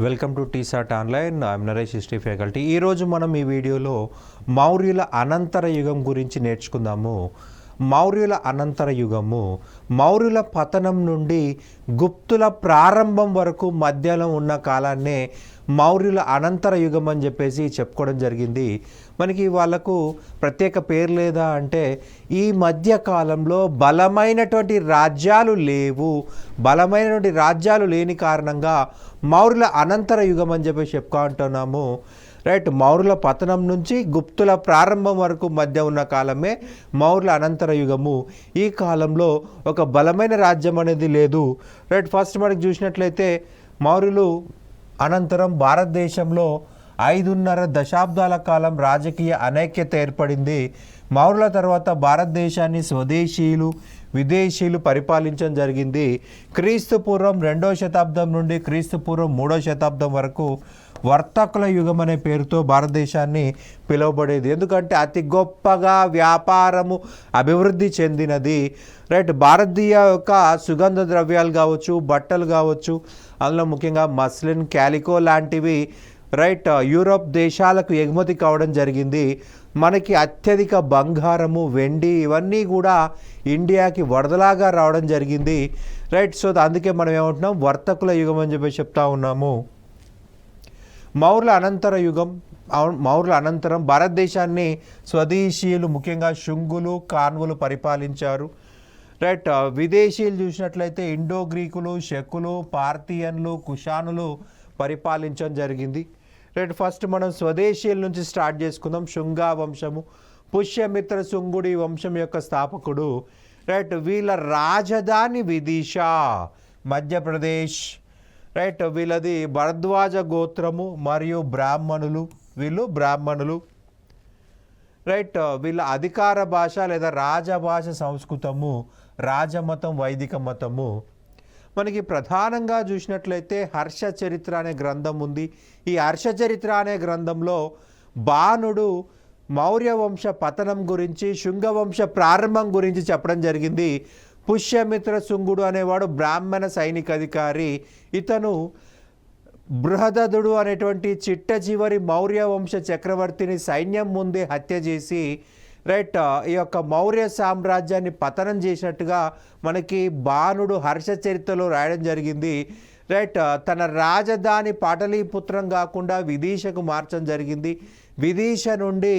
Welcome to T-SAT online. I'm Naresh, history faculty. ఈరోజు మనం ఈ వీడియోలో మౌర్యుల అనంతర యుగం గురించి నేర్చుకుందాము. మౌర్యుల అనంతర యుగము మౌర్యుల పతనం నుండి గుప్తుల ప్రారంభం వరకు మధ్యలో ఉన్న కాలాన్నే మౌర్యుల అనంతర యుగం అని చెప్పేసి చెప్పుకోవడం జరిగింది. మనకి వాళ్ళకు ప్రత్యేక పేరు లేదా అంటే ఈ మధ్య కాలంలో బలమైనటువంటి రాజ్యాలు లేని కారణంగా మౌర్యుల అనంతర యుగం అని చెప్పేసి చెప్పుకుంటున్నాము. రైట్, మౌర్యుల పతనం నుంచి గుప్తుల ప్రారంభం వరకు మధ్య ఉన్న కాలమే మౌర్యుల అనంతర యుగము. ఈ కాలంలో ఒక బలమైన రాజ్యం అనేది లేదు. రైట్, ఫస్ట్ మనకి చూసినట్లయితే మౌర్యులు అనంతరం భారతదేశంలో 5.5 దశాబ్దాల కాలం రాజకీయ అనైక్యత ఏర్పడింది. మౌర్యుల తర్వాత భారతదేశాన్ని స్వదేశీయులు, విదేశీయులు పరిపాలించడం జరిగింది. క్రీస్తు పూర్వం 2వ శతాబ్దం నుండి క్రీస్తు పూర్వం 3వ శతాబ్దం వరకు వర్తకుల యుగం అనే పేరుతో భారతదేశాన్ని పిలువబడేది. ఎందుకంటే అతి గొప్పగా వ్యాపారము అభివృద్ధి చెందినది. రైట్, భారతీయ యొక్క సుగంధ ద్రవ్యాలు కావచ్చు, బట్టలు కావచ్చు, అందులో ముఖ్యంగా మస్లిన్, క్యాలికో లాంటివి రైట్ యూరోప్ దేశాలకు ఎగుమతి కావడం జరిగింది. మనకి అత్యధిక బంగారము, వెండి ఇవన్నీ కూడా ఇండియాకి వరదలాగా రావడం జరిగింది. రైట్, సో అందుకే మనం ఏమంటున్నాం, వర్తకుల యుగం అని చెప్పి చెప్తా ఉన్నాము. మౌర్యుల అనంతరం భారతదేశాన్ని స్వదేశీయులు ముఖ్యంగా శుంగులు, కాన్వులు పరిపాలించారు. రైట్, విదేశీయులు చూసినట్లయితే ఇండో గ్రీకులు, శకులు, పార్థియన్లు, కుషానులు పరిపాలించడం జరిగింది. రైట్, ఫస్ట్ మనం స్వదేశీయుల నుంచి స్టార్ట్ చేసుకుందాం. శుంగా వంశము, పుష్యమిత్ర శుంగుడి వంశం యొక్క స్థాపకుడు. రైట్, వీళ్ళ రాజధాని విదిష, మధ్యప్రదేశ్. రైట్, వీళ్ళది భరద్వాజ గోత్రము మరియు వీళ్ళు బ్రాహ్మణులు. రైట్, వీళ్ళ అధికార భాష లేదా రాజభాష సంస్కృతము, రాజమతం వైదిక మతము. మనకి ప్రధానంగా చూసినట్లయితే హర్ష చరిత్ర అనే గ్రంథం ఉంది. ఈ హర్ష చరిత్ర అనే గ్రంథంలో బాణుడు మౌర్య వంశ పతనం గురించి, శుంగవంశ ప్రారంభం గురించి చెప్పడం జరిగింది. పుష్యమిత్ర శుంగుడు అనేవాడు బ్రాహ్మణ సైనిక అధికారి. ఇతను బృహదదుడు అనేటువంటి చిట్ట చివరి మౌర్య వంశ చక్రవర్తిని సైన్యం ముందే హత్య చేసి రైట్ ఈ యొక్క మౌర్య సామ్రాజ్యాన్ని పతనం చేసినట్టుగా మనకి బాణుడు హర్ష చరిత్రలో రాయడం జరిగింది. రైట్, తన రాజధాని పాటలీపుత్రం కాకుండా విదిషకు మార్చడం జరిగింది. విదిష నుండి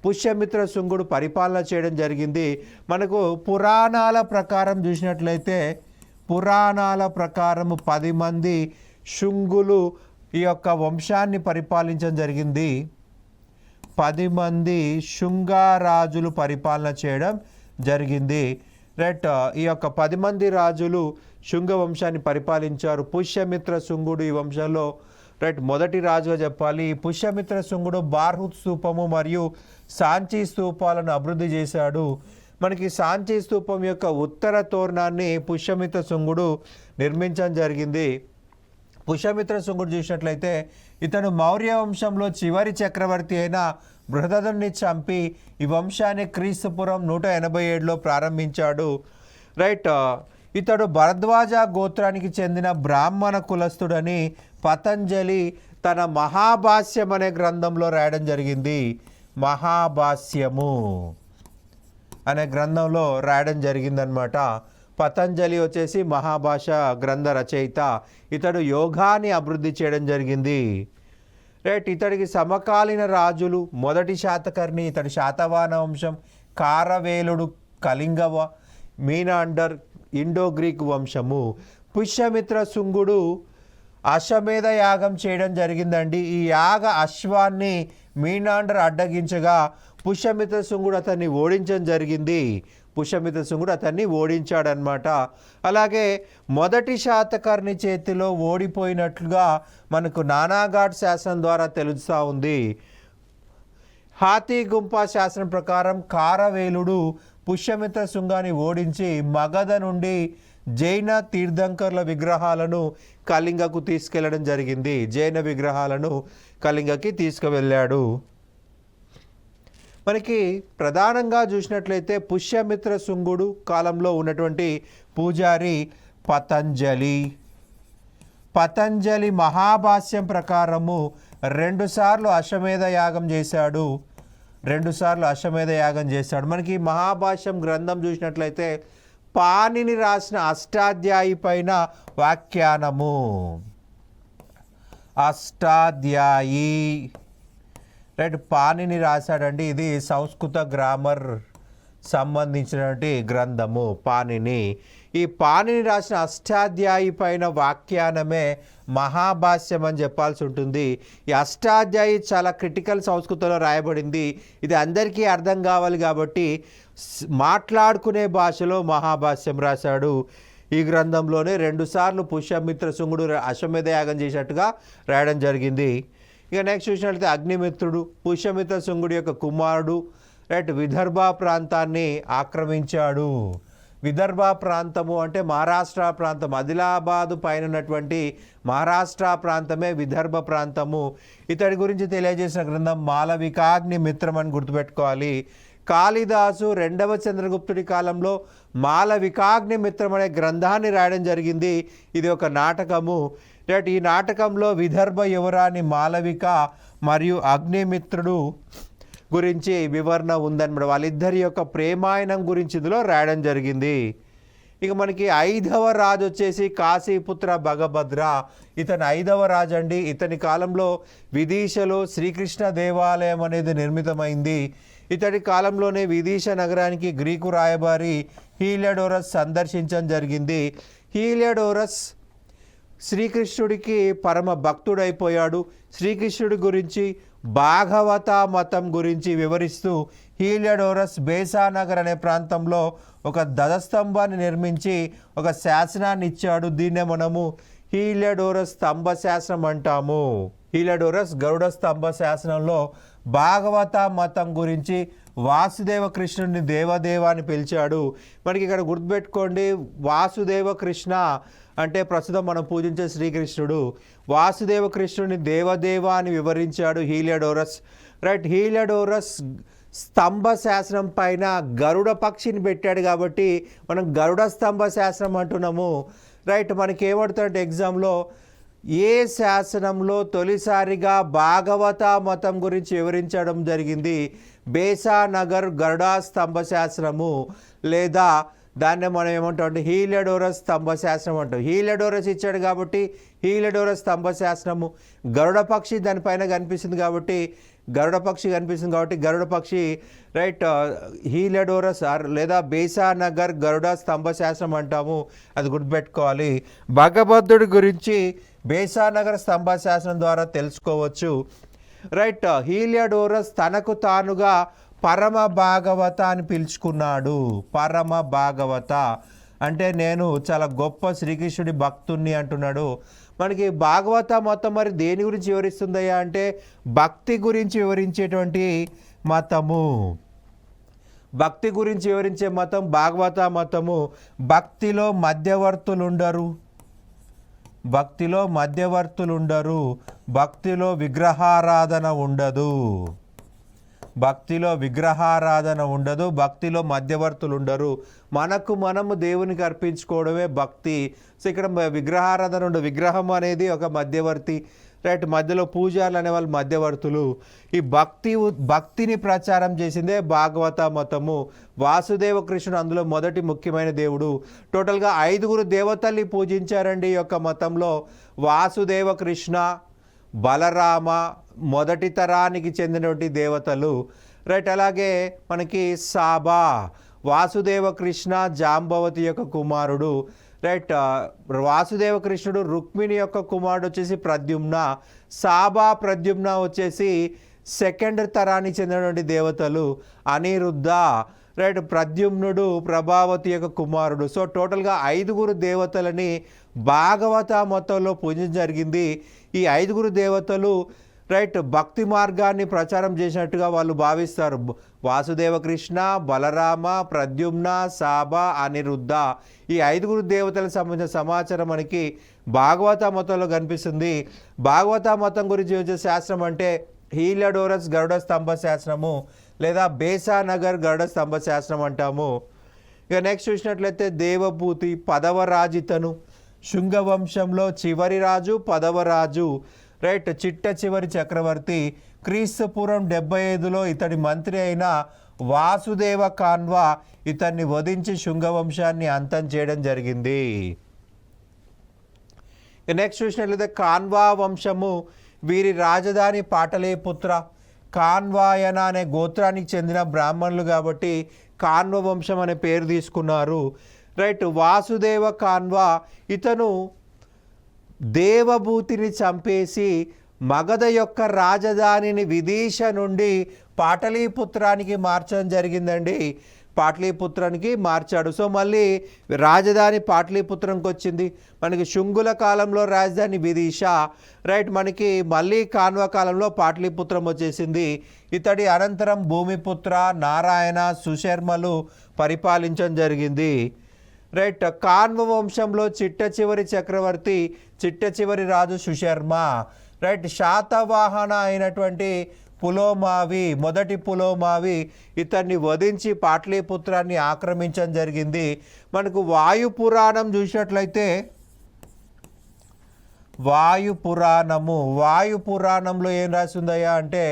పుష్యమిత్ర శుంగుడు పరిపాలన చేయడం జరిగింది. మనకు పురాణాల ప్రకారం చూసినట్లయితే 10 మంది శుంగులు ఈ యొక్క వంశాన్ని పరిపాలించడం జరిగింది. 10 మంది శుంగారాజులు పరిపాలన చేయడం జరిగింది. రైట్, ఈ యొక్క 10 మంది రాజులు శుంగ వంశాన్ని పరిపాలించారు. పుష్యమిత్ర శుంగుడు ఈ వంశంలో రైట్ మొదటి రాజుగా చెప్పాలి. పుష్యమిత్ర శుంగుడు బార్హుత్ స్తూపము మరియు సాంచి స్తూపాలను అభివృద్ధి చేశాడు. మనకి సాంచి స్తూపం యొక్క ఉత్తర తోరణాన్ని పుష్యమిత్ర శుంగుడు నిర్మించడం జరిగింది. పుష్యమిత్ర శుంగుడు చూసినట్లయితే ఇతను మౌర్య వంశంలో చివరి చక్రవర్తి అయిన బృహదదుని చంపి ఈ వంశాన్ని క్రీస్తుపురం 187లో ప్రారంభించాడు. రైట్, ఇతడు భరద్వాజ గోత్రానికి చెందిన బ్రాహ్మణ కులస్తుడని పతంజలి తన మహాభాష్యం అనే గ్రంథంలో రాయడం జరిగింది. మహాభాష్యము అనే గ్రంథంలో రాయడం జరిగిందనమాట. పతంజలి వచ్చేసి మహాభాష గ్రంథ రచయిత. ఇతడు యోగాన్ని అభివృద్ధి చేయడం జరిగింది. రైట్, ఇతడికి సమకాలీన రాజులు మొదటి శాతకర్ణి, ఇతడి శాతవాహన వంశం, కారవేలుడు కళింగవ, మీనాండర్ ఇండో గ్రీక్ వంశము. పుష్యమిత్ర శుంగుడు అశ్వమేధ యాగం చేయడం జరిగిందండి. ఈ యాగ అశ్వాన్ని మీనాండర్ అడ్డగించగా పుష్యమిత్ర శుంగుడు అతన్ని ఓడించడం జరిగింది. పుష్యమిత్ర శుంగుడు అతన్ని ఓడించాడనమాట. అలాగే మొదటి శాతకర్ణి చేతిలో ఓడిపోయినట్లుగా మనకు నానాఘాట్ శాసనం ద్వారా తెలుస్తూ ఉంది. హాతీ గుంప శాసనం ప్రకారం కారవేలుడు పుష్యమిత్ర శుంగాన్ని ఓడించి మగధ నుండి జైన తీర్థంకర్ల విగ్రహాలను కళింగకు తీసుకెళ్లడం జరిగింది. జైన విగ్రహాలను కళింగకి తీసుకువెళ్ళాడు. మనకి ప్రధానంగా చూసినట్లయితే పుష్యమిత్ర శుంగుడు కాలంలో ఉన్నటువంటి పూజారి పతంజలి. పతంజలి మహాభాష్యం ప్రకారము 2 సార్లు అశ్వమేధ యాగం చేశాడు. 2 సార్లు అశ్వమేధ యాగం చేశాడు. మనకి మహాభాష్యం గ్రంథం చూసినట్లయితే పాణిని రాసిన అష్టాధ్యాయి పైన వ్యాఖ్యానము. అష్టాధ్యాయి రైట్, పాణిని రాశాడండి. ఇది సంస్కృత గ్రామర్ సంబంధించినటువంటి గ్రంథము పాణిని. ఈ పాణిని రాసిన అష్టాధ్యాయి పైన వ్యాఖ్యానమే మహాభాష్యం అని చెప్పాల్సి ఉంటుంది. ఈ అష్టాధ్యాయి చాలా క్రిటికల్ సంస్కృతంలో రాయబడింది. ఇది అందరికీ అర్థం కావాలి కాబట్టి మాట్లాడుకునే భాషలో మహాభాష్యం రాశాడు. ఈ గ్రంథంలోనే 2 సార్లు పుష్యమిత్ర శుంగుడు అశ్వమేధ యాగం చేసినట్టుగా రాయడం జరిగింది. ఇక నెక్స్ట్ చూసినట్లయితే అగ్నిమిత్రుడు పుష్యమిత్ర శుంగుడి యొక్క కుమారుడు. రైట్, విదర్భ ప్రాంతాన్ని ఆక్రమించాడు. విదర్భ ప్రాంతము అంటే మహారాష్ట్ర ప్రాంతం, ఆదిలాబాదు పైన ఉన్నటువంటి మహారాష్ట్ర ప్రాంతమే విదర్భ ప్రాంతము. ఇతడి గురించి తెలియజేసిన గ్రంథం మాలవికాగ్ని మిత్రం అని గుర్తుపెట్టుకోవాలి. కాళిదాసు 2వ చంద్రగుప్తుడి కాలంలో మాలవికాగ్ని మిత్రం అనే గ్రంథాన్ని రాయడం జరిగింది. ఇది ఒక నాటకము. రైట్, ఈ నాటకంలో విదర్భ యువరాణి మాలవిక మరియు అగ్నిమిత్రుడు గురించి వివరణ ఉందన్నమాట. వాళ్ళిద్దరి యొక్క ప్రేమాయణం గురించి ఇందులో రాయడం జరిగింది. ఇక మనకి 5వ రాజు వచ్చేసి కాశీపుత్ర భగభద్ర. ఇతను 5వ రాజు అండి. ఇతని కాలంలో విదిశలో శ్రీకృష్ణ దేవాలయం అనేది నిర్మితమైంది. ఇతడి కాలంలోనే విదిశ నగరానికి గ్రీకు రాయబారి హీలియోడోరస్ సందర్శించడం జరిగింది. హీలియోడోరస్ శ్రీకృష్ణుడికి పరమ భక్తుడైపోయాడు. శ్రీకృష్ణుడి గురించి భాగవత మతం గురించి వివరిస్తూ హీలియోడోరస్ బేసానగర్ అనే ప్రాంతంలో ఒక ధ్వజస్తంభాన్ని నిర్మించి ఒక శాసనాన్ని ఇచ్చాడు. దీన్నే మనము హీలియోడోరస్ స్తంభ శాసనం అంటాము. హీలియోడోరస్ గరుడ స్తంభ శాసనంలో భాగవత మతం గురించి వాసుదేవ కృష్ణుడిని దేవదేవ అని పిలిచాడు. మనకి ఇక్కడ గుర్తుపెట్టుకోండి, వాసుదేవ కృష్ణ అంటే ప్రస్తుతం మనం పూజించే శ్రీకృష్ణుడు. వాసుదేవ కృష్ణుడిని దేవదేవ అని వివరించాడు హీలియోడోరస్. రైట్, హీలియోడోరస్ స్తంభ శాసనం పైన గరుడ పక్షిని పెట్టాడు కాబట్టి మనం గరుడ స్తంభ శాసనం అంటున్నాము. రైట్, మనకి ఏమడుతుందంటే ఎగ్జామ్లో ఏ శాసనంలో తొలిసారిగా భాగవత మతం గురించి వివరించడం జరిగింది? బేసానగర్ గరుడ స్తంభ శాసనము, లేదా దాన్ని మనం ఏమంటాం అంటే హీలియోడోరస్ స్తంభ శాసనం అంటాం. హీలియోడోరస్ ఇచ్చాడు కాబట్టి హీలియోడోరస్ స్తంభ శాసనము. గరుడ పక్షి దానిపైన కనిపిస్తుంది కాబట్టి గరుడ పక్షి రైట్, హీలియోడోరస్ లేదా బేసానగర్ గరుడ స్తంభ శాసనం అంటాము. అది గుర్తుపెట్టుకోవాలి. భగభద్రుడి గురించి బేసానగర్ స్తంభ శాసనం ద్వారా తెలుసుకోవచ్చు. రైట్, హీలియోడోరస్ తనకు తానుగా పరమ భాగవత అని పిలుచుకున్నాడు. పరమ భాగవత అంటే నేను చాలా గొప్ప శ్రీకృష్ణుడి భక్తుణ్ణి అంటున్నాడు. మనకి భాగవత మతం మరి దేని గురించి వివరిస్తుందయ్యా అంటే భక్తి గురించి వివరించేటువంటి మతము. భక్తి గురించి వివరించే మతం భాగవత మతము. భక్తిలో మధ్యవర్తులు ఉండరు. భక్తిలో విగ్రహారాధన ఉండదు. భక్తిలో మధ్యవర్తులు ఉండరు. మనము దేవునికి అర్పించుకోవడమే భక్తి. సో ఇక్కడ విగ్రహారాధన ఉండదు. విగ్రహం అనేది ఒక మధ్యవర్తి. రైట్, మధ్యలో పూజారులు అనేవాళ్ళు మధ్యవర్తులు. ఈ భక్తిని ప్రచారం చేసిందే భాగవత మతము. వాసుదేవ కృష్ణుడు అందులో మొదటి ముఖ్యమైన దేవుడు. టోటల్గా 5 దేవతల్ని పూజించారండి ఈ యొక్క మతంలో. వాసుదేవ కృష్ణ, బలరామ మొదటి తరానికి చెందినటువంటి దేవతలు. రైట్, అలాగే మనకి సాబా వాసుదేవ కృష్ణ జాంబవతి యొక్క కుమారుడు. రైట్, వాసుదేవ కృష్ణుడు రుక్మిణి యొక్క కుమారుడు వచ్చేసి ప్రద్యుమ్న. సాబా ప్రద్యుమ్న వచ్చేసి 2nd తరానికి చెందినటువంటి దేవతలు. అనిరుద్ధ రైట్, ప్రద్యుమ్నుడు ప్రభావతి యొక్క కుమారుడు. సో టోటల్గా 5 దేవతలని భాగవత మొత్తంలో పూజించడం జరిగింది. ఈ 5 దేవతలు రైట్ భక్తి మార్గాన్ని ప్రచారం చేసినట్టుగా వాళ్ళు భావిస్తారు. వాసుదేవ కృష్ణ, బలరామ, ప్రద్యుమ్న, సాబా, అనిరుద్ధ ఈ 5 దేవతలకు సంబంధించిన సమాచారం మనకి భాగవత మతంలో కనిపిస్తుంది. భాగవత మతం గురించి వచ్చే శాస్త్రం అంటే హీలియోడోరస్ గరుడ స్తంభ శాస్త్రము లేదా బేసానగర్ గరుడ స్తంభ శాస్త్రం అంటాము. ఇక నెక్స్ట్ చూసినట్లయితే దేవభూతి 10వ రాజితను. శుంగ వంశంలో చివరి రాజు 10వ రాజు, రైట్, చిట్ట చివరి చక్రవర్తి. క్రీస్తుపూర్వం 75లో ఇతడి మంత్రి అయిన వాసుదేవ కాన్వా ఇతన్ని వధించి శుంగ వంశాన్ని అంతం చేయడం జరిగింది. నెక్స్ట్ చూసినట్లయితే కాన్వా వంశము, వీరి రాజధాని పాటలీపుత్ర. కాన్వాయన అనే గోత్రానికి చెందిన బ్రాహ్మణులు కాబట్టి కాన్వ వంశం అనే పేరు తీసుకున్నారు. రైట్, వాసుదేవ కాన్వా ఇతను దేవభూతిని చంపేసి మగధ యొక్క రాజధానిని విదిశ నుండి పాటలీపుత్రానికి మార్చడం జరిగిందండి. పాటలీపుత్రానికి మార్చాడు. సో మళ్ళీ రాజధాని పాటలీపుత్రంకి వచ్చింది. మనకి శుంగుల కాలంలో రాజధాని విదిశ, రైట్, మనకి మళ్ళీ కాన్వ కాలంలో పాటలీపుత్రం వచ్చేసింది. ఇతడి అనంతరం భూమిపుత్ర, నారాయణ, సుశర్మలు పరిపాలించడం జరిగింది. రైట్, కాన్వ వంశంలో చిట్ట చివరి చక్రవర్తి, చిట్ట చివరి రాజు సుశర్మ. రైట్, శాతవాహన అయినటువంటి పులోమావి, మొదటి పులోమావి ఇతన్ని వధించి పాటలీపుత్రాన్ని ఆక్రమించడం జరిగింది. మనకు వాయు పురాణం చూసినట్లయితే వాయు పురాణంలో ఏం రాసిందయ్యా అంటే,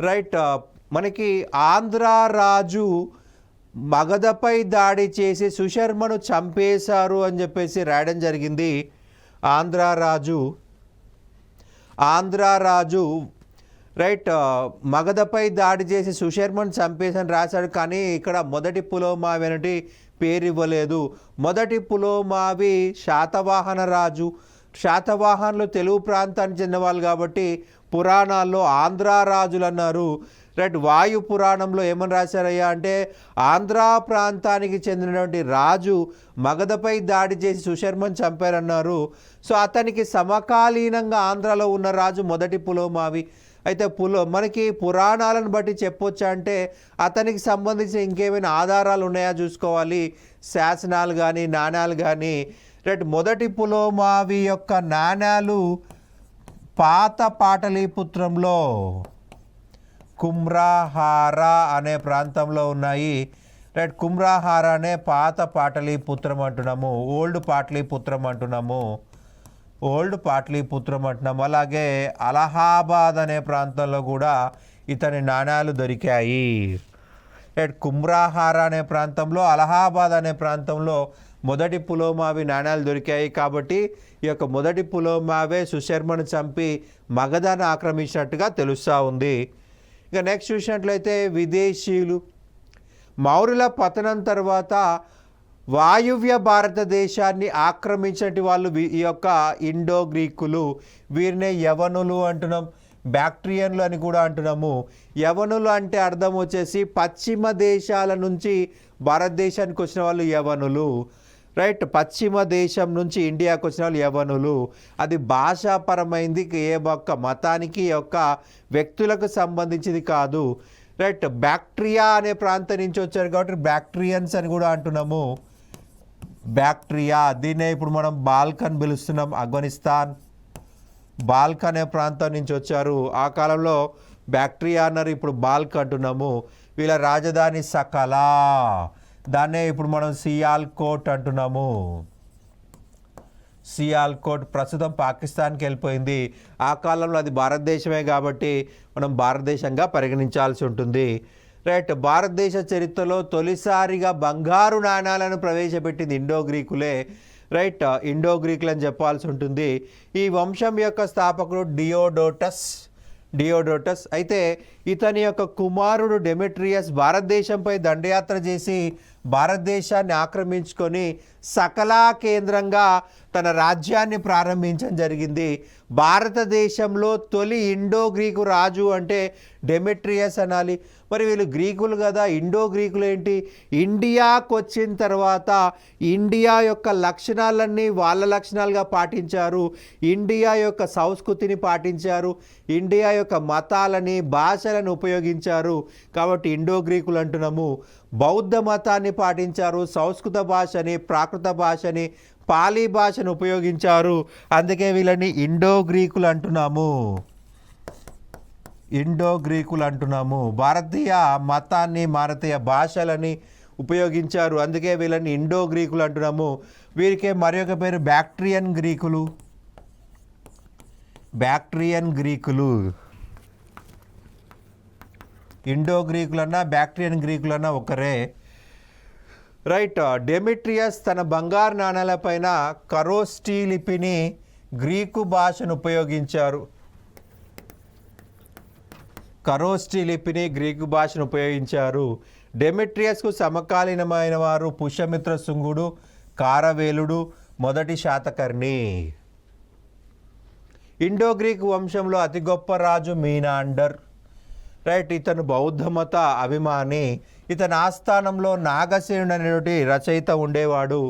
రైట్, మనకి ఆంధ్ర రాజు మగధపై దాడి చేసి సుశర్మను చంపేశారు అని చెప్పేసి రాయడం జరిగింది. ఆంధ్ర రాజు రైట్, మగధపై దాడి చేసి సుశర్మను చంపేసని రాశాడు. కానీ ఇక్కడ మొదటి పులోమావి అనేది పేరు ఇవ్వలేదు. మొదటి పులోమావి శాతవాహన రాజు. శాతవాహనులు తెలుగు ప్రాంతానికి చెందిన వాళ్ళు కాబట్టి పురాణాల్లో ఆంధ్ర రాజులు అన్నారు. రైట్, వాయు పురాణంలో ఏమని రాశారయ్యా అంటే, ఆంధ్ర ప్రాంతానికి చెందినటువంటి రాజు మగధపై దాడి చేసి సుశర్మను చంపారన్నారు. సో అతనికి సమకాలీనంగా ఆంధ్రాలో ఉన్న రాజు మొదటి పులోమావి. అయితే మనకి పురాణాలను బట్టి చెప్పొచ్చా అంటే, అతనికి సంబంధించిన ఇంకేమైనా ఆధారాలు ఉన్నాయా చూసుకోవాలి, శాసనాలు కానీ నాణ్యాలు కానీ. రైట్, మొదటి పులోమావి యొక్క నాణ్యాలు పాత పాటలీపుత్రంలో కుమ్రాహార అనే ప్రాంతంలో ఉన్నాయి. రైట్, కుమ్రాహార అనే పాత పాటలీపుత్రం అంటున్నాము, ఓల్డ్ పాటలీపుత్రం అంటున్నాము. అలాగే అలహాబాద్ అనే ప్రాంతంలో కూడా ఇతని నాణ్యాలు దొరికాయి. రైట్, కుమ్రాహార అనే ప్రాంతంలో, అలహాబాద్ అనే ప్రాంతంలో మొదటి పులోమావి నాణ్యాలు దొరికాయి. కాబట్టి ఈ యొక్క మొదటి పులోమావే సుశర్మను చంపి మగధను ఆక్రమించినట్టుగా తెలుస్తూ ఉంది. ఇక నెక్స్ట్ చూసినట్లయితే విదేశీయులు. మౌర్యుల పతనం తర్వాత వాయువ్య భారతదేశాన్ని ఆక్రమించినటువంటి వాళ్ళు ఈ యొక్క ఇండో గ్రీకులు. వీరినే యవనులు అంటున్నాం, బ్యాక్ట్రియన్లు అని కూడా అంటున్నాము. యవనులు అంటే అర్థం వచ్చేసి పశ్చిమ దేశాల నుంచి భారతదేశానికి వచ్చిన వాళ్ళు యవనులు. రైట్, పశ్చిమ దేశం నుంచి ఇండియాకు వచ్చిన వాళ్ళు యవనులు. అది భాషాపరమైంది, ఏ ఒక్క మతానికి యొక్క వ్యక్తులకు సంబంధించింది కాదు. రైట్, బ్యాక్ట్రియా అనే ప్రాంతం నుంచి వచ్చారు కాబట్టి బ్యాక్ట్రియన్స్ అని కూడా అంటున్నాము. బ్యాక్ట్రియా, దీన్నే ఇప్పుడు మనం బాల్కన్ పిలుస్తున్నాం. ఆఫ్ఘనిస్తాన్ బాల్క్ అనే ప్రాంతం నుంచి వచ్చారు. ఆ కాలంలో బ్యాక్ట్రియా అన్నారు, ఇప్పుడు బాల్క్ అంటున్నాము. వీళ్ళ రాజధాని సకలా, దాన్నే ఇప్పుడు మనం సియాల్కోట్ అంటున్నాము. సియాల్కోట్ ప్రస్తుతం పాకిస్తాన్కి వెళ్ళిపోయింది. ఆ కాలంలో అది భారతదేశమే కాబట్టి మనం భారతదేశంగా పరిగణించాల్సి ఉంటుంది. రైట్, భారతదేశ చరిత్రలో తొలిసారిగా బంగారు నాణాలను ప్రవేశపెట్టింది ఇండో గ్రీకులే. రైట్, ఇండో గ్రీకులు అని చెప్పాల్సి ఉంటుంది. ఈ వంశం యొక్క స్థాపకుడు డియోడోటస్. అయితే ఇతని యొక్క కుమారుడు డెమెట్రియస్ భారతదేశంపై దండయాత్ర చేసి భారతదేశాన్ని ఆక్రమించుకొని సకలా కేంద్రంగా తన రాజ్యాన్ని ప్రారంభించడం జరిగింది. భారతదేశంలో తొలి ఇండో గ్రీకు రాజు అంటే డెమెట్రియస్ అనాలి. మరి వీళ్ళు గ్రీకులు కదా, ఇండో గ్రీకులు ఏంటి? ఇండియాకు వచ్చిన తర్వాత ఇండియా యొక్క లక్షణాలన్నీ వాళ్ళ లక్షణాలుగా పాటించారు. ఇండియా యొక్క సంస్కృతిని పాటించారు. ఇండియా యొక్క మతాలని, భాషలను ఉపయోగించారు. కాబట్టి ఇండో గ్రీకులు అంటున్నాము. బౌద్ధ మతాన్ని పాటించారు. సంస్కృత భాషని, ప్రాకృత భాషని, పాలీ భాషను ఉపయోగించారు. అందుకే వీళ్ళని ఇండో గ్రీకులు అంటున్నాము. భారతీయ మతాన్ని, భారతీయ భాషలని ఉపయోగించారు. అందుకే వీళ్ళని ఇండో గ్రీకులు అంటున్నాము. వీరికే మరి ఒక పేరు బ్యాక్ట్రియన్ గ్రీకులు. బ్యాక్ట్రియన్ గ్రీకులు, ఇండో గ్రీకులన్నా బ్యాక్ట్రియన్ గ్రీకులన్నా ఒకరే. రైట్. డెమిట్రియస్ తన బంగారు నాణాలపైన కరోస్టీ లిపిని గ్రీకు భాషను ఉపయోగించారు. కరోస్టీ లిపిని గ్రీకు భాషను ఉపయోగించారు. డెమిట్రియస్కు సమకాలీనమైన వారు పుష్యమిత్ర శుంగుడు, కారవేలుడు, మొదటి శాతకర్ణి. ఇండో గ్రీక్ వంశంలో అతి గొప్ప రాజు మీనాండర్. రైట్. ఇతను బౌద్ధ మత అభిమాని. ఇతని ఆస్థానంలో నాగసేనుడు అనేటువంటి రచయిత ఉండేవాడు.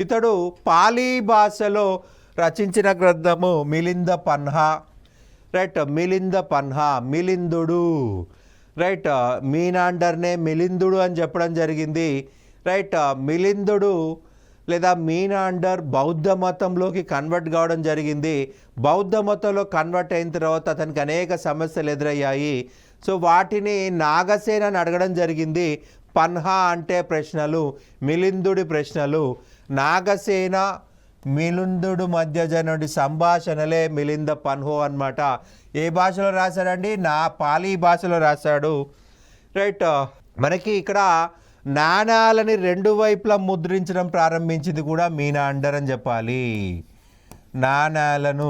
ఇతడు పాలీ భాషలో రచించిన గ్రంథము మిలింద పన్హా. రైట్. మిలింద పన్హా, మిలిందుడు. రైట్. మీనాండర్నే మిలిందుడు అని చెప్పడం జరిగింది. రైట్. మిలిందుడు లేదా మీనాండర్ బౌద్ధ మతంలోకి కన్వర్ట్ కావడం జరిగింది. బౌద్ధ మతంలో కన్వర్ట్ అయిన తర్వాత అతనికి అనేక సమస్యలు ఎదురయ్యాయి. సో వాటిని నాగసేనని అడగడం జరిగింది. పన్హా అంటే ప్రశ్నలు, మిలిందుడి ప్రశ్నలు. నాగసేన మిలిందుడు మధ్య జరిగిన సంభాషణలే మిలింద పన్హో అన్నమాట. ఏ భాషలో రాశాడండి? పాలీ భాషలో రాశాడు. రైట్. మనకి ఇక్కడ నాణాలని రెండు వైపులా ముద్రించడం ప్రారంభించింది కూడా మీనాండర్ అని చెప్పాలి. నాణాలను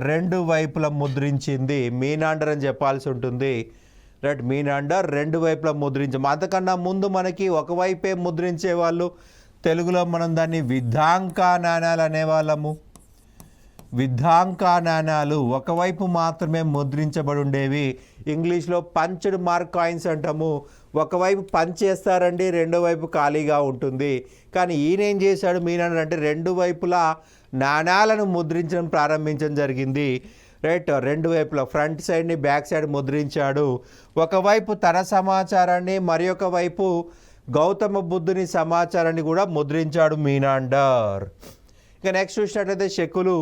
రెండు వైపులా ముద్రించింది మీనాండర్ అని చెప్పాల్సి ఉంటుంది. రైట్. మీనాండర్ రెండు వైపులా ముద్రించాం. అంతకన్నా ముందు మనకి ఒకవైపే ముద్రించే వాళ్ళు, తెలుగులో మనం దాన్ని విద్ధాంక నాణాలు అనేవాళ్ళము. విద్ధాంక నాణాలు ఒకవైపు మాత్రమే ముద్రించబడి ఉండేవి. ఇంగ్లీష్లో పంచ్డ్ మార్క్ కాయిన్స్ అంటాము. ఒకవైపు పంచ్ చేస్తారండి, రెండో వైపు ఖాళీగా ఉంటుంది. కానీ ఈయన ఏం చేశాడు మీనాండర్ అంటే రెండు వైపులా నాణాలను ముద్రించడం ప్రారంభించడం జరిగింది. రైట్. రెండు వైపులా ఫ్రంట్ సైడ్ని బ్యాక్ సైడ్ ముద్రించాడు. ఒకవైపు తన సమాచారాన్ని, మరి ఒక వైపు గౌతమ బుద్ధుని సమాచారాన్ని కూడా ముద్రించాడు మీనాండర్. ఇక నెక్స్ట్ చూసినట్లయితే శకులు.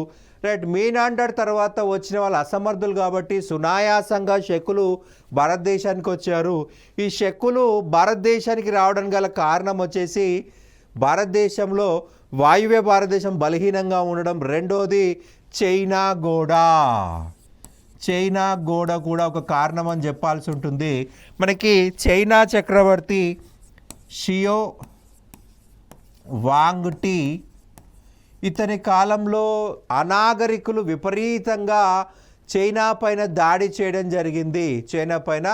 రైట్. మీనాండర్ తర్వాత వచ్చిన వాళ్ళు అసమర్థులు కాబట్టి సునాయాసంగా శకులు భారతదేశానికి వచ్చారు. ఈ శకులు భారతదేశానికి రావడానికి గల కారణం వచ్చేసి భారతదేశంలో వాయువ్య భారతదేశం బలహీనంగా ఉండడం, రెండోది చైనా గోడ. చైనా గోడ కూడా ఒక కారణం అని చెప్పాల్సి ఉంటుంది. మనకి చైనా చక్రవర్తి షియో వాంగ్టీ, ఇతని కాలంలో అనాగరికులు విపరీతంగా చైనా పైన దాడి చేయడం జరిగింది. చైనా పైన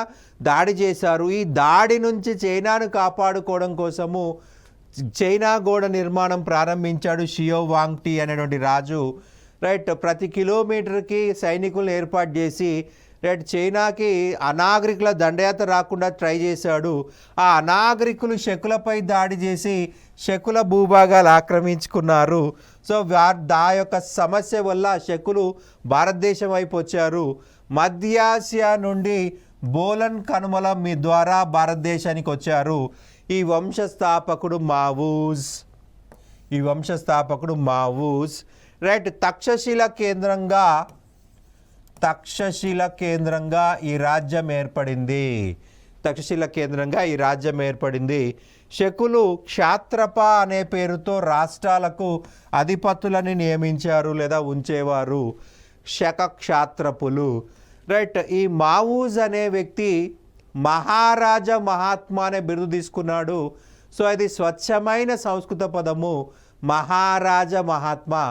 దాడి చేశారు. ఈ దాడి నుంచి చైనాను కాపాడుకోవడం కోసము చైనా గోడ నిర్మాణం ప్రారంభించాడు షియో వాంగ్టీ అనేటువంటి రాజు. రైట్. ప్రతి కిలోమీటర్కి సైనికులను ఏర్పాటు చేసి రైట్ చైనాకి అనాగరికుల దండయాత్ర రాకుండా ట్రై చేశాడు. ఆ అనాగరికులు శకులపై దాడి చేసి శకుల భూభాగాలు ఆక్రమించుకున్నారు. సో ఆ యొక్క సమస్య వల్ల శకులు భారతదేశం వైపు వచ్చారు. మధ్యాసియా నుండి బోలన్ కనుమల మీ ద్వారా భారతదేశానికి వచ్చారు. ఈ వంశస్థాపకుడు మావూజ్. ఈ వంశస్థాపకుడు మావూజ్. రైట్. తక్షశిల కేంద్రంగా ఈ రాజ్యం ఏర్పడింది. తక్షశిల కేంద్రంగా ఈ రాజ్యం ఏర్పడింది. శకులు క్షాత్రప అనే పేరుతో రాష్ట్రాలకు అధిపతులని నియమించారు లేదా ఉంచేవారు. శక క్షాత్రపులు. రైట్. ఈ మావూజ్ అనే వ్యక్తి మహారాజా మహాత్మా అనే బిరుదు తీసుకున్నాడు. సో అది స్వచ్ఛమైన సంస్కృత పదము. మహారాజా మహాత్మా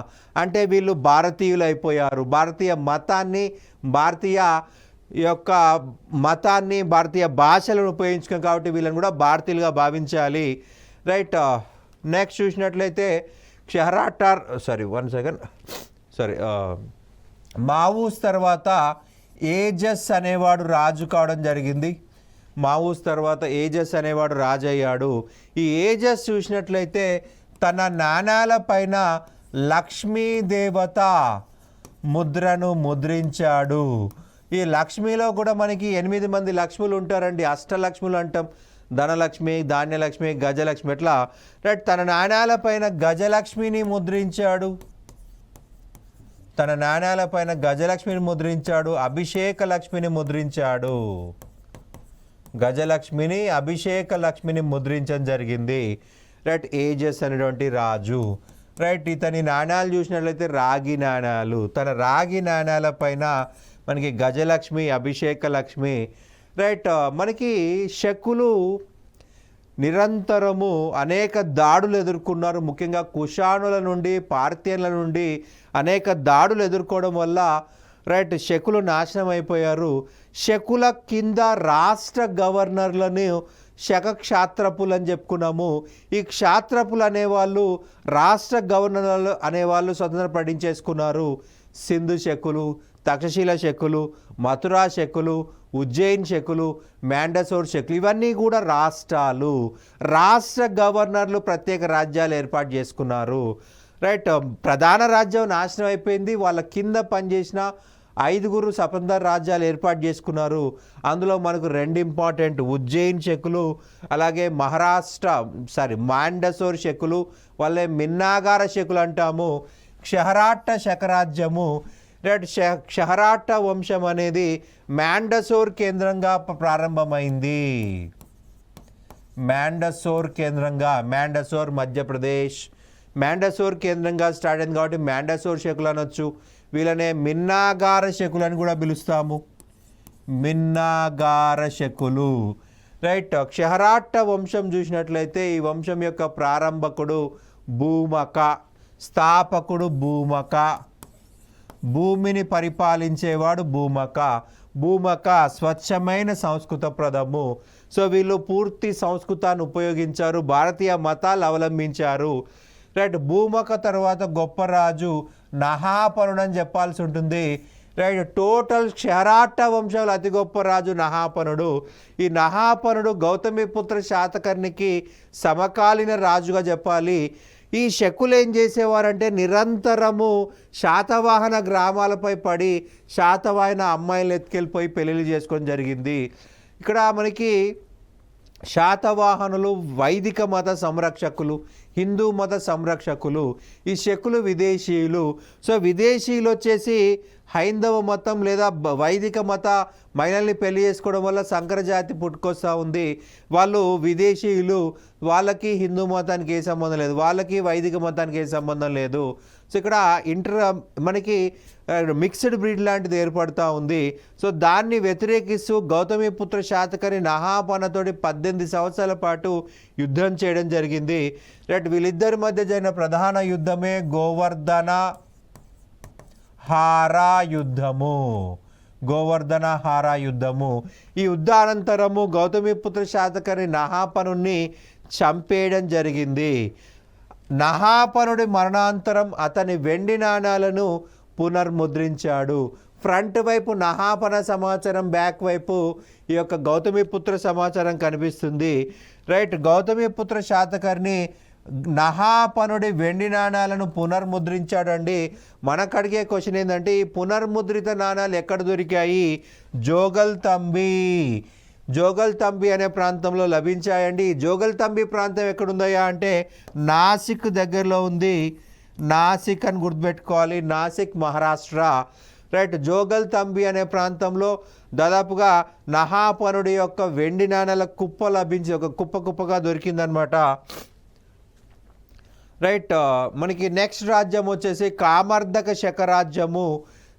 అంటే వీళ్ళు భారతీయులు అయిపోయారు. భారతీయ మతాన్ని, భారతీయ భారతీయ భాషలను ఉపయోగించుకున్నాం కాబట్టి వీళ్ళని కూడా భారతీయులుగా భావించాలి. రైట్. నెక్స్ట్ చూసినట్లయితే మావూస్ తర్వాత ఏజస్ అనేవాడు రాజు కావడం జరిగింది. మావూస్ తర్వాత ఏజస్ అనేవాడు రాజు అయ్యాడు. ఈ ఏజస్ చూసినట్లయితే తన నాణాల పైన లక్ష్మీదేవత ముద్రను ముద్రించాడు. ఈ లక్ష్మిలో కూడా మనకి 8 మంది లక్ష్ములు ఉంటారండి. అష్టలక్ష్ములు అంటాం. ధనలక్ష్మి, ధాన్యలక్ష్మి, గజలక్ష్మి ఎట్లా. రైట్. తన నాణాల పైన గజలక్ష్మిని ముద్రించాడు. తన నాణాల పైన గజలక్ష్మిని ముద్రించాడు. అభిషేక లక్ష్మిని ముద్రించాడు. గజలక్ష్మిని, అభిషేక లక్ష్మిని ముద్రించడం జరిగింది. రైట్, ఏజస్ అనేటువంటి రాజు. రైట్, ఇతని నాణ్యాలు చూసినట్లయితే రాగి నాణ్యాలు. తన రాగి నాణ్యాల పైన మనకి గజలక్ష్మి, అభిషేక లక్ష్మి. రైట్, మనకి శకులు నిరంతరము అనేక దాడులు ఎదుర్కొన్నారు. ముఖ్యంగా కుషాణుల నుండి, పార్థియన్ల నుండి అనేక దాడులు ఎదుర్కోవడం వల్ల రైట్ శకులు నాశనం అయిపోయారు. శకుల కింద రాష్ట్ర గవర్నర్లను శక క్షాత్రపులు అని చెప్పుకున్నాము. ఈ క్షాత్రపులు అనేవాళ్ళు రాష్ట్ర గవర్నర్లు అనేవాళ్ళు స్వతంత్ర ప్రకటించేసుకున్నారు. సింధు శకులు, తక్షశిల శకులు, మథురా శకులు, ఉజ్జయిన్ శకులు, మ్యాండసోర్ శకులు, ఇవన్నీ కూడా రాష్ట్రాలు. రాష్ట్ర గవర్నర్లు ప్రత్యేక రాజ్యాలు ఏర్పాటు చేసుకున్నారు. రైట్, ప్రధాన రాజ్యం నాశనం అయిపోయింది. వాళ్ళ కింద పనిచేసిన 5 స్వతంత్ర రాజ్యాలు ఏర్పాటు చేసుకున్నారు. అందులో మనకు 2 ఇంపార్టెంట్, ఉజ్జయిన్ శకులు, అలాగే మ్యాండసోర్ శకులు, వాళ్ళే మిన్నాగార శకులు అంటాము. క్షహరాట్ట శకరాజ్యము. రైట్, క్షహరాట్ట వంశం అనేది మ్యాండసోర్ కేంద్రంగా ప్రారంభమైంది. మ్యాండసోర్ కేంద్రంగా, మ్యాండసోర్ మధ్యప్రదేశ్, మ్యాండసోర్ కేంద్రంగా స్టార్ట్ అయింది కాబట్టి మ్యాండసోర్ శకులు అనొచ్చు. వీళ్ళనే మిన్నాగార శకులు అని కూడా పిలుస్తాము. మిన్నాగార శకులు. రైట్, క్షహరాట్ట వంశం చూసినట్లయితే ఈ వంశం యొక్క ప్రారంభకుడు భూమక, స్థాపకుడు భూమక, భూమిని పరిపాలించేవాడు భూమక. భూమక స్వచ్ఛమైన సంస్కృత ప్రథము. సో వీళ్ళు పూర్తి సంస్కృతాన్ని ఉపయోగించారు, భారతీయ మతాలు అవలంబించారు. రైట్, భూమక తర్వాత గొప్ప రాజు నహాపనుడు అని చెప్పాల్సి ఉంటుంది. రైట్, టోటల్ క్షహరాట్ట వంశంలో అతి గొప్ప రాజు నహాపనుడు. ఈ నహాపనుడు గౌతమిపుత్ర శాతకర్ణికి సమకాలీన రాజుగా చెప్పాలి. ఈ శకులు ఏం చేసేవారంటే నిరంతరము శాతవాహన గ్రామాలపై పడి శాతవాహన అమ్మాయిలు ఎత్తుకెళ్ళిపోయి పెళ్ళిళ్ళు చేసుకోవడం జరిగింది. ఇక్కడ మనకి శాతవాహనులు వైదిక మత సంరక్షకులు, హిందూ మత సంరక్షకులు. ఈ శకులు విదేశీయులు. సో విదేశీయులు వచ్చేసి హైందవ మతం లేదా వైదిక మత మహిళల్ని పెళ్లి చేసుకోవడం వల్ల సంకరజాతి పుట్టుకొస్తూ ఉంది. వాళ్ళు విదేశీయులు, వాళ్ళకి హిందూ మతానికి ఏ సంబంధం లేదు, వాళ్ళకి వైదిక మతానికి ఏ సంబంధం లేదు. సో ఇక్కడ మనకి మిక్స్డ్ బ్రీడ్ లాంటిది ఏర్పడుతూ ఉంది. సో దాన్ని వ్యతిరేకిస్తూ గౌతమిపుత్ర శాతకర్ణి నహాపనతోటి 18 సంవత్సరాల పాటు యుద్ధం చేయడం జరిగింది. రైట్, వీళ్ళిద్దరి మధ్య జరిగిన ప్రధాన యుద్ధమే గోవర్ధన హారా యుద్ధము. గోవర్ధన హారా యుద్ధము. ఈ యుద్ధానంతరము గౌతమిపుత్ర శాతకర్ణి నహాపనుని చంపేయడం జరిగింది. నహాపనుడి మరణాంతరం అతని వెండి నాణాలను పునర్ముద్రించాడు. ఫ్రంట్ వైపు నహాపన సమాచారం, బ్యాక్ వైపు ఈ యొక్క గౌతమిపుత్ర సమాచారం కనిపిస్తుంది. రైట్, గౌతమిపుత్ర శాతకర్ణి నహాపనుడి వెండి నాణాలను పునర్ముద్రించాడండి. మనకు అడిగే క్వశ్చన్ ఏంటంటే ఈ పునర్ముద్రిత నాణాలు ఎక్కడ దొరికాయి? జోగల్ తంబి అనే ప్రాంతంలో లభించాయండి. జోగల్ తంబి ప్రాంతం ఎక్కడుందయా అంటే నాసిక్ దగ్గరలో ఉంది. నాసిక్ అని గుర్తుపెట్టుకోవాలి, నాసిక్ మహారాష్ట్ర. రైట్, జోగల్ తంబి అనే ప్రాంతంలో దాదాపుగా నహాపనుడి యొక్క వెండి నాణాల కుప్ప లభించి ఒక కుప్పగా దొరికిందనమాట. రైట్, మనకి నెక్స్ట్ రాజ్యం వచ్చేసి కామర్దక శక రాజ్యము.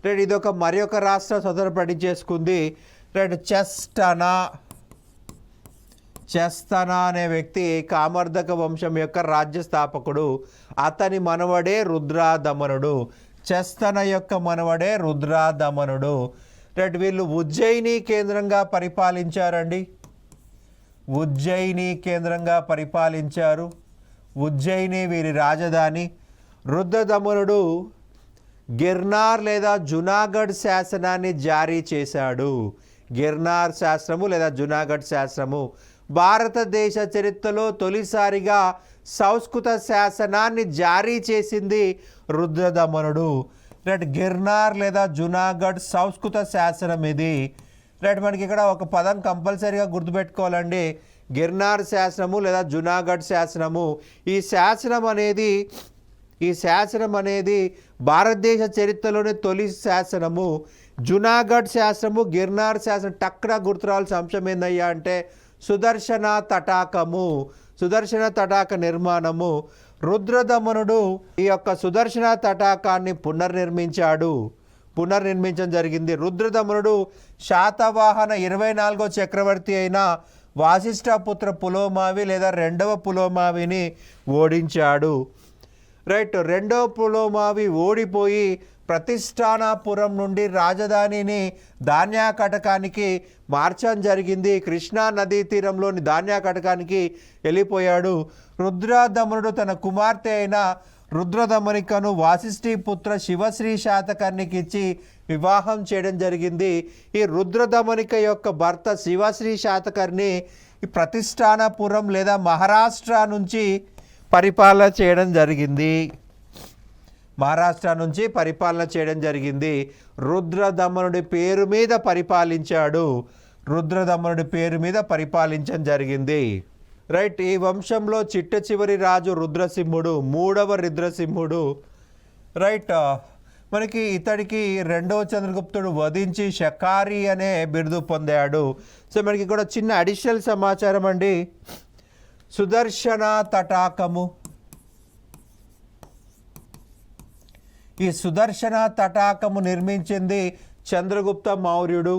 రైట్, ఇది మరి ఒక రాష్ట్రం స్వతంత్ర ప్రకటించేసుకుంది. రైట్, చెస్తనా అనే వ్యక్తి కామర్దక వంశం యొక్క రాజ్య స్థాపకుడు. అతని మనవడే రుద్రాదమనుడు. చెస్తన యొక్క మనవడే రుద్రాదమనుడు. రైట్, వీళ్ళు ఉజ్జయిని కేంద్రంగా పరిపాలించారండి. ఉజ్జయిని కేంద్రంగా పరిపాలించారు. ఉజ్జయిని వీరి రాజధాని. రుద్రదమనుడు గిర్నార్ లేదా జునాగఢ్ శాసనాన్ని జారీ చేశాడు. గిర్నార్ శాస్త్రము లేదా జునాగఢ్ శాస్త్రము భారతదేశ చరిత్రలో తొలిసారిగా సంస్కృత శాసనాన్ని జారీ చేసింది రుద్రదమనుడు. రైట్, గిర్నార్ లేదా జునాగఢ్ సంస్కృత శాసనం ఇది. రైట్, మనకి ఇక్కడ ఒక పదం కంపల్సరీగా గుర్తుపెట్టుకోవాలండి, గిర్నార్ శాసనము లేదా జునాగఢ్ శాసనము. ఈ శాసనం అనేది భారతదేశ చరిత్రలోని తొలి శాసనము. జునాగఢ్ శాసనము, గిర్నార్ శాసనం టక్రా గుర్తురావాల్సిన అంశం ఏందయ్యా అంటే సుదర్శన తటాకము, సుదర్శన తటాక నిర్మాణము. రుద్రదమనుడు ఈ యొక్క సుదర్శన తటాకాన్ని పునర్నిర్మించడం జరిగింది. రుద్రదమనుడు శాతవాహన 24వ చక్రవర్తి అయిన వాసిష్ఠపుత్ర పులోమావి లేదా రెండవ పులోమావిని ఓడించాడు. రైట్, రెండవ పులోమావి ఓడిపోయి ప్రతిష్టానాపురం నుండి రాజధానిని ధాన్యాకటకానికి మార్చడం జరిగింది. కృష్ణా నదీ తీరంలోని ధాన్యాకటకానికి వెళ్ళిపోయాడు. రుద్రదమనుడు తన కుమార్తె అయిన రుద్రదమనికను వాసిష్ఠీపుత్ర శివశ్రీ శాతకర్ణికి ఇచ్చి వివాహం చేయడం జరిగింది. ఈ రుద్రదమనిక యొక్క భర్త శివశ్రీ శాతకర్ణి ఈ ప్రతిష్టానపురం లేదా మహారాష్ట్ర నుంచి పరిపాలన చేయడం జరిగింది. రుద్రదమనుడి పేరు మీద పరిపాలించడం జరిగింది. రైట్, ఈ వంశంలో చిట్ట చివరి రాజు రుద్రసింహుడు, మూడవ రుద్రసింహుడు. రైట్, మనకి ఇతడికి రెండవ చంద్రగుప్తుడు వధించి షకారి అనే బిరుదు పొందాడు. సో మనకి ఇక్కడ చిన్న అడిషనల్ సమాచారం అండి. సుదర్శన తటాకము, ఈ సుదర్శన తటాకము నిర్మించింది చంద్రగుప్త మౌర్యుడు.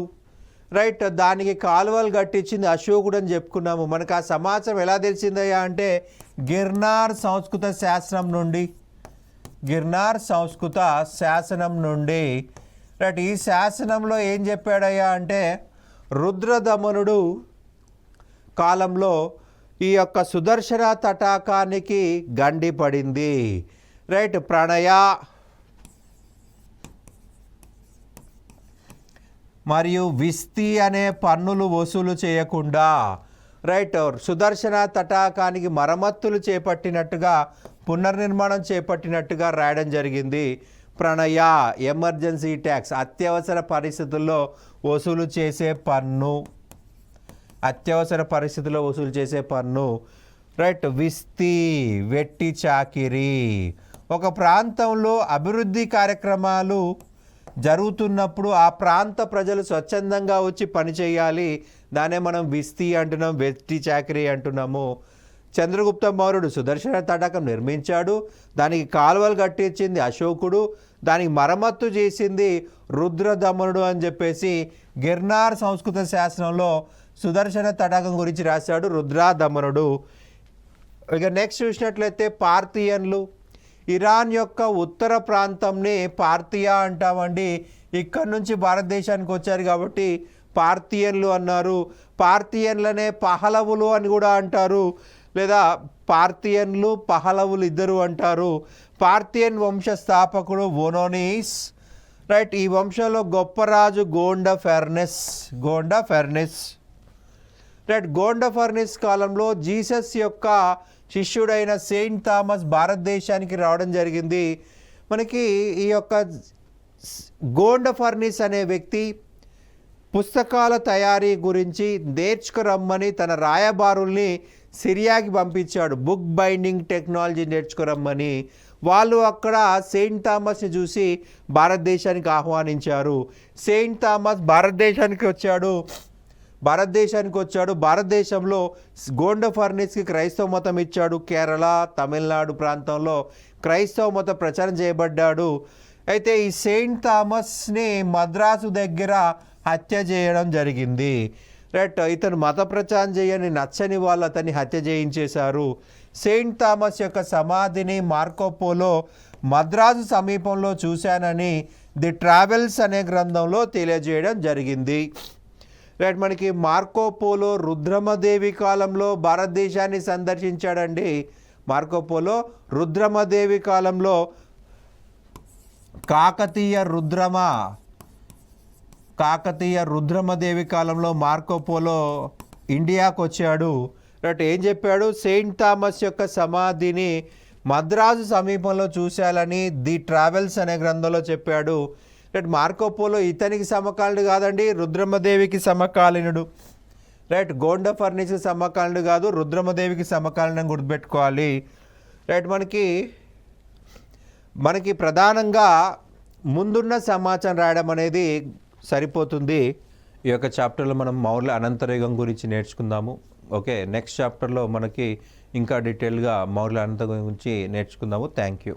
రైట్, దానికి కాలువలు కట్టించింది అశోకుడు అని చెప్పుకున్నాము. మనకు ఆ సమాచారం ఎలా తెలిసిందయ్యా అంటే గిర్నార్ సంస్కృత శాసనం నుండి. రైట్, ఈ శాసనంలో ఏం చెప్పాడయ్యా అంటే రుద్రదమనుడు కాలంలో ఈ యొక్క సుదర్శన తటాకానికి గండి పడింది. రైట్, ప్రణయ మరియు విస్తి అనే పన్నులు వసూలు చేయకుండా రైట్ సుదర్శన తటాకానికి మరమ్మతులు చేపట్టినట్టుగా, పునర్నిర్మాణం చేపట్టినట్టుగా రాయడం జరిగింది. ప్రణయ ఎమర్జెన్సీ ట్యాక్స్, అత్యవసర పరిస్థితుల్లో వసూలు చేసే పన్ను. రైట్, విస్తి వెట్టి చాకిరి, ఒక ప్రాంతంలో అభివృద్ధి కార్యక్రమాలు జరుగుతున్నప్పుడు ఆ ప్రాంత ప్రజలు స్వచ్ఛందంగా వచ్చి పని చేయాలి, దాన్నే మనం విస్తి అంటున్నాం, వెట్టి చాకరీ అంటున్నాము. చంద్రగుప్త మౌర్యుడు సుదర్శన తటాకం నిర్మించాడు, దానికి కాలువలు కట్టించింది అశోకుడు, దానికి మరమ్మత్తు చేసింది రుద్రదమనుడు అని చెప్పేసి గిర్నార్ సంస్కృత శాసనంలో సుదర్శన తటాకం గురించి రాశాడు రుద్రదమనుడు. ఇక నెక్స్ట్ చూసినట్లయితే పార్థియన్లు, ఇరాన్ యొక్క ఉత్తర ప్రాంతంని పార్థియా అంటామండి. ఇక్కడ నుంచి భారతదేశానికి వచ్చారు కాబట్టి పార్థియన్లు అన్నారు. పార్థియన్లనే పహలవులు అని కూడా అంటారు, లేదా పార్థియన్లు పహలవులు ఇద్దరు అంటారు. పార్థియన్ వంశ స్థాపకుడు వోనోనిస్. రైట్, ఈ వంశంలో గొప్ప రాజు Gondophares. Right, Gondophares కాలంలో జీసస్ యొక్క శిష్యుడైన సెయింట్ థామస్ భారతదేశానికి రావడం జరిగింది. మనకి ఈ యొక్క గోండ ఫెర్నెస్ అనే వ్యక్తి పుస్తకాల తయారీ గురించి నేర్చుకురమ్మని తన రాయబారుల్ని సిరియాకి పంపించాడు. బుక్ బైండింగ్ టెక్నాలజీ నేర్చుకురమ్మని. వాళ్ళు అక్కడ సెయింట్ థామస్ని చూసి భారతదేశానికి ఆహ్వానించారు. సెయింట్ థామస్ భారతదేశానికి వచ్చాడు. భారతదేశంలో గోండ ఫెర్నెస్కి క్రైస్తవ మతం ఇచ్చాడు. కేరళ, తమిళనాడు ప్రాంతంలో క్రైస్తవ మత ప్రచారం చేయబడ్డాడు. అయితే ఈ సెయింట్ థామస్ని మద్రాసు దగ్గర హత్య చేయడం జరిగింది. రైట్, ఇతను మత ప్రచారం చేయని నచ్చని వాళ్ళు అతన్ని హత్య చేయించేశారు. సెయింట్ థామస్ యొక్క సమాధిని మార్కోపోలో మద్రాసు సమీపంలో చూశానని ది ట్రావెల్స్ అనే గ్రంథంలో తెలియజేయడం జరిగింది. రైట్, మనకి మార్కోపోలో రుద్రమదేవి కాలంలో భారతదేశాన్ని సందర్శించాడండి. మార్కోపోలో రుద్రమదేవి కాలంలో కాకతీయ రుద్రమదేవి కాలంలో మార్కోపోలో ఇండియాకు వచ్చాడు. రైట్, ఏం చెప్పాడు? సెయింట్ థామస్ యొక్క సమాధిని మద్రాసు సమీపంలో చూశాలని ది ట్రావెల్స్ అనే గ్రంథంలో చెప్పాడు. రైట్, మార్కోపోలో ఇతనికి సమకాలీనుడు కాదండి, రుద్రమదేవికి సమకాలీనుడు. రైట్, గోండ ఫెర్నెస్కి సమకాలీనుడు కాదు, రుద్రమదేవికి సమకాలీనం గుర్తుపెట్టుకోవాలి. రైట్, మనకి ప్రధానంగా ముందున్న సమాచారం రాయడం అనేది సరిపోతుంది. ఈ యొక్క చాప్టర్లో మనం మౌర్య అనంతయుగం గురించి నేర్చుకుందాము. ఓకే, నెక్స్ట్ చాప్టర్లో మనకి ఇంకా డీటెయిల్గా మౌర్య అనంతయుగం గురించి నేర్చుకుందాము. Thank you.